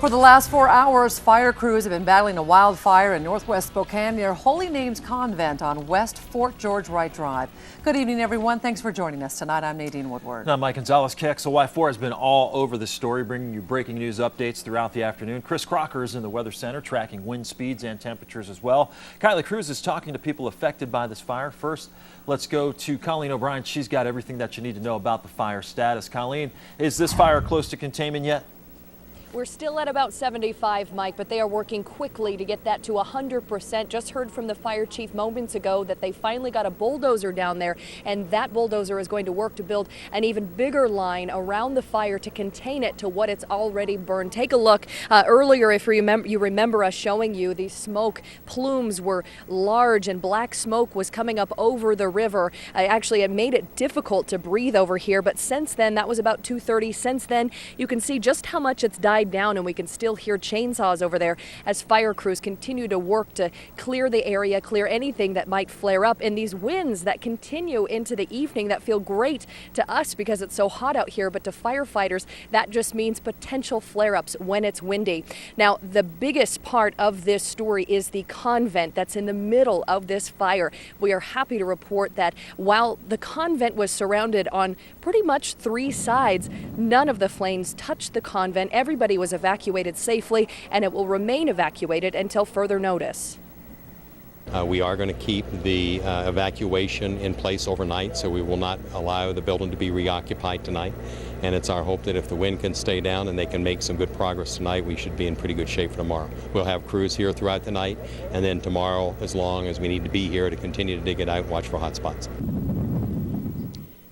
For the last 4 hours, fire crews have been battling a wildfire in northwest Spokane near Holy Names Convent on West Fort George Wright Drive. Good evening, everyone. Thanks for joining us tonight. I'm Nadine Woodward. Now, Mike Gonzalez, KXLY4 has been all over this story, bringing you breaking news updates throughout the afternoon. Chris Crocker is in the Weather Center, tracking wind speeds and temperatures as well. Kylie Cruz is talking to people affected by this fire. First, let's go to Colleen O'Brien. She's got everything that you need to know about the fire status. Colleen, is this fire close to containment yet? We're still at about 75, Mike, but they are working quickly to get that to 100%. Just heard from the fire chief moments ago that they finally got a bulldozer down there, and that bulldozer is going to work to build an even bigger line around the fire to contain it to what it's already burned. Take a look. Earlier, if you remember us showing you, these smoke plumes were large and black smoke was coming up over the river. Actually, it made it difficult to breathe over here, but since then, that was about 2:30. Since then, you can see just how much it's died down, and we can still hear chainsaws over there as fire crews continue to work to clear the area, clear anything that might flare up. And these winds that continue into the evening that feel great to us because it's so hot out here, but to firefighters, that just means potential flare-ups when it's windy. Now, the biggest part of this story is the convent that's in the middle of this fire. We are happy to report that while the convent was surrounded on pretty much 3 sides, none of the flames touched the convent. Everybody was evacuated safely, and it will remain evacuated until further notice. We are going to keep the evacuation in place overnight, so we will not allow the building to be reoccupied tonight. And it's our hope that if the wind can stay down and they can make some good progress tonight, we should be in pretty good shape for tomorrow. We'll have crews here throughout the night, and then tomorrow, as long as we need to be here to continue to dig it out and watch for hot spots.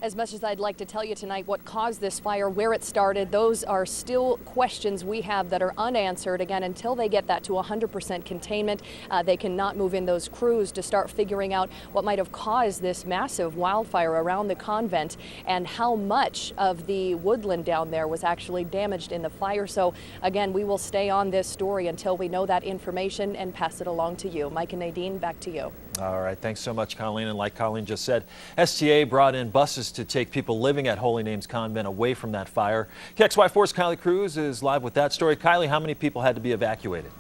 As much as I'd like to tell you tonight what caused this fire, where it started, those are still questions we have that are unanswered. Again, until they get that to 100% containment, they cannot move in those crews to start figuring out what might have caused this massive wildfire around the convent and how much of the woodland down there was actually damaged in the fire. So again, we will stay on this story until we know that information and pass it along to you. Mike and Nadine, back to you. All right, thanks so much, Colleen. And like Colleen just said, STA brought in buses to take people living at Holy Names Convent away from that fire. KXY4's Kylie Cruz is live with that story. Kylie, how many people had to be evacuated?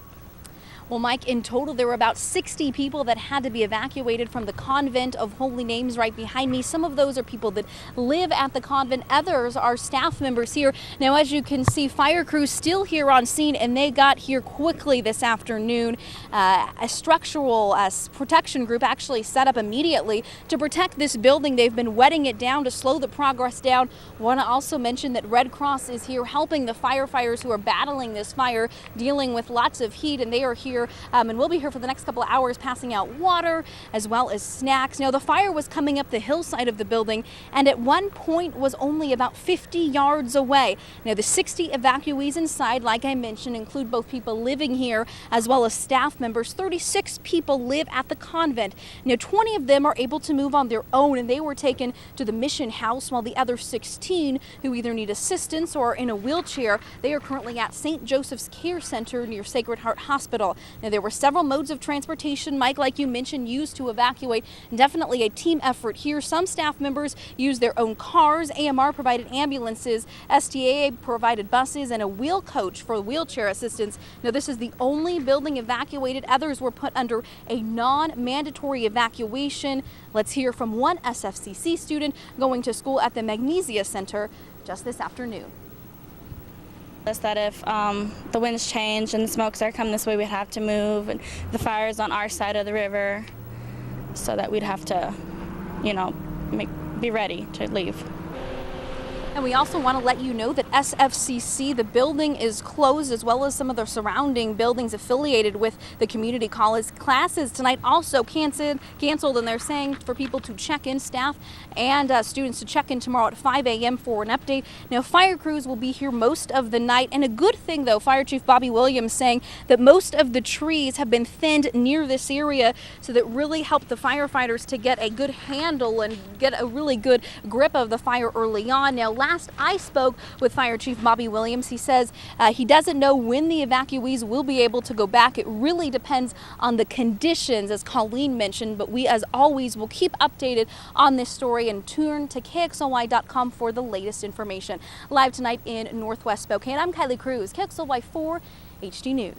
Well, Mike, in total, there were about 60 people that had to be evacuated from the Convent of Holy Names right behind me. Some of those are people that live at the convent. Others are staff members here. Now, as you can see, fire crews still here on scene, and they got here quickly this afternoon. A structural protection group actually set up immediately to protect this building. They've been wetting it down to slow the progress down. I want to also mention that Red Cross is here helping the firefighters who are battling this fire, dealing with lots of heat, and they are here. And we'll be here for the next couple of hours passing out water as well as snacks. Now, the fire was coming up the hillside of the building and at one point was only about 50 yards away. Now, the 60 evacuees inside, like I mentioned, include both people living here as well as staff members. 36 people live at the convent. Now, 20 of them are able to move on their own, and they were taken to the mission house, while the other 16 who either need assistance or are in a wheelchair, they are currently at St. Joseph's Care Center near Sacred Heart Hospital. Now, there were several modes of transportation, Mike, like you mentioned, used to evacuate. Definitely a team effort here. Some staff members used their own cars. AMR provided ambulances. STA provided buses and a wheel coach for wheelchair assistance. Now, this is the only building evacuated. Others were put under a non-mandatory evacuation. Let's hear from one SFCC student going to school at the Magnesia Center just this afternoon. That if the winds change and the smoke start coming this way, we'd have to move, and the fire's on our side of the river, so that we'd have to, be ready to leave. And we also want to let you know that SFCC, the building is closed, as well as some of the surrounding buildings affiliated with the community college. Classes tonight also canceled, and they're saying for people to check in, staff and students to check in tomorrow at 5 a.m. for an update. Now, fire crews will be here most of the night, and a good thing, though, Fire Chief Bobby Williams saying that most of the trees have been thinned near this area, so that really helped the firefighters to get a good handle and get a really good grip of the fire early on. Now, last I spoke with Fire Fire Chief Bobby Williams. He says he doesn't know when the evacuees will be able to go back. It really depends on the conditions, as Colleen mentioned, but we, as always, will keep updated on this story and turn to KXLY.com for the latest information. Live tonight in Northwest Spokane, I'm Kylie Cruz, KXLY 4 HD News.